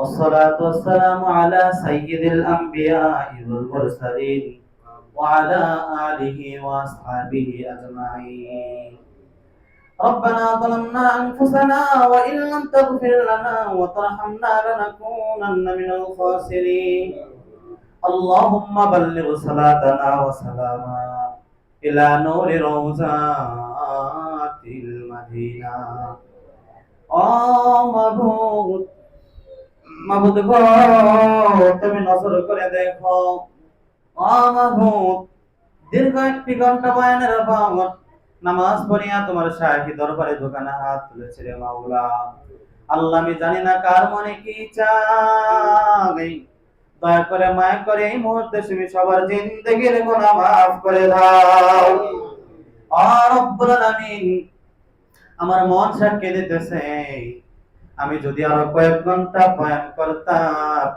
والصلاة والسلام على سيد الأنبياء والمرسلين وعلى آله وأصحابه أجمعين. ربنا ظلمنا أنفسنا وإن لم تغفر لنا وترحمنا لنكونن من الخاسرين. اللهم بلغ صلاتنا وسلاما إلى نور روضات المدينة. মাবুদ, মাবুদ গো, তুমি নজর করে দেখো। মাবুদ, দীর্ঘ একটি ঘন্টা বয়ানের পর নামাজ পড়িয়া তোমার শাহী দরবারে দোকানে হাত তুলেছে রে মাওলা। আল্লাহ, আমি জানি না কার মনে কি চাই, দয়া করে মায়া করে এই মুহূর্তে তুমি সবার জিন্দেগির গুনাহ মাফ করে দাও। আর রব্বুল আলামিন, আমার মন সাক্ষী দিতেছে, আমি যদি আরো কয়েক ঘন্টা বয়ান করতাম,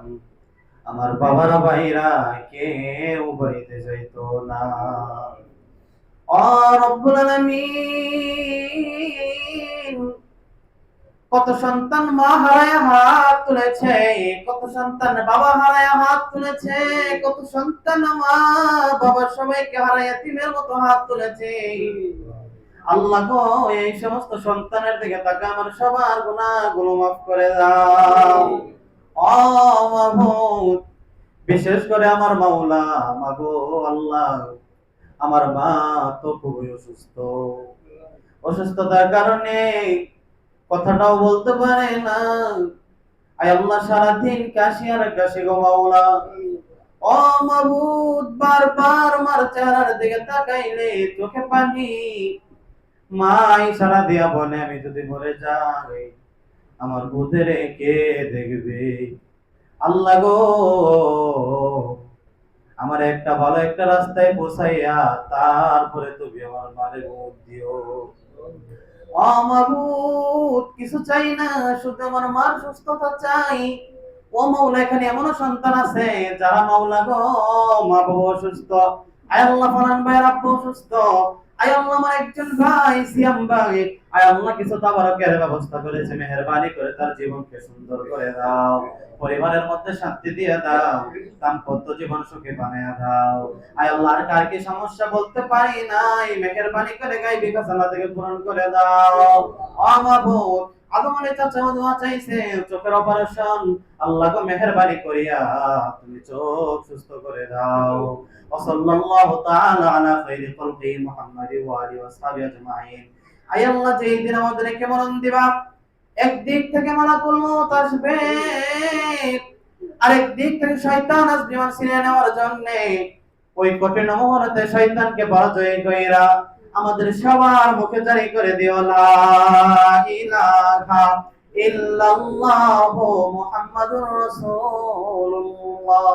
আমার বাবারা ভাইরা কেউ বাড়িতে যাইতো না। আর রব্বুল আলামিন, কত সন্তান মা হারায় হাত তুলেছে, কত সন্তান বাবা হারায় হাত তুলেছে, কত সন্তান মা বাবা সবাইকে হারায় এতিমের মতো হাত তুলেছে। আল্লাহ গো, এই সমস্ত সন্তানের দিকে তাকা, আমার সবার গুনাহগুলো মাফ করে দাও। ও মাবুদ, বিশেষ করে আমার মাওলা, মাগো আল্লাহ, আমার মা তো খুবই অসুস্থ। অসুস্থতার কারণে কথাটাও বলতে পারে না। আয় আল্লাহ, সারাদিন কাশি আর কাশি গো মাওলা। ও মাবুদ, বারবার আমার চেহারার দিকে তাকাইলে চোখে পানি। মাই সারা দিয়া বলে, আমি যদি মরে যাই আমার বুধের কে দেখবে। আল্লাহ গো, আমার একটা ভালো একটা রাস্তায় পৌঁছাইয়া তারপরে তুমি আমার মারে মুখ দিও। ও মাবুদ, কিছু চাই না, শুধু আমার মার সুস্থতা চাই। ও মাওলা, এখানে এমন সন্তান আছে যারা মাওলা গো মা বাবা অসুস্থ। আয় আল্লাহ, ফালান ভাইয়ের আব্বু অসুস্থ। আয় আল্লাহ, আমার একজন ভাই সিয়াম ভাই, আয় আল্লাহ, কিছু তাবারকের ব্যবস্থা করেছে, মেহেরবানি করে তার জীবনকে সুন্দর করে দাও, পরিবারের মধ্যে শান্তি দিয়ে দাও, দাম্পত্য জীবন সুখে বানিয়ে দাও। আয় আল্লাহ, আর কার কি সমস্যা বলতে পারি নাই, মেহেরবানি করে গায়বী খাজানা থেকে পূরণ করে দাও। ও মাবুদ, আদম আলাইহিস সালাম দোয়া চাইছে চোখের অপারেশন, আল্লাহ গো মেহেরবানি করিয়া তুমি চোখ সুস্থ করে দাও। ওয়াসাল্লাল্লাহু তাআলা আলা খাইরি খালকি মুহাম্মাদি ওয়া আলিহি ওয়াসহাবিহি আজমাইন। আয় আল্লাহ, যেই দিন আমাদেরকে মরণ দিবা, একদিক থেকে মালাকুল মউত আসবে, আরেক দিক থেকে শয়তান আসবে আমার ছিনিয়ে নেওয়ার জন্য। ওই কঠিন মুহূর্তে শয়তানকে পরাজয় কইরা আমাদের সবার মুখে জারি করে দিও লা ইলাহা ইল্লাল্লাহু মুহাম্মাদুর রাসূলুল্লাহ।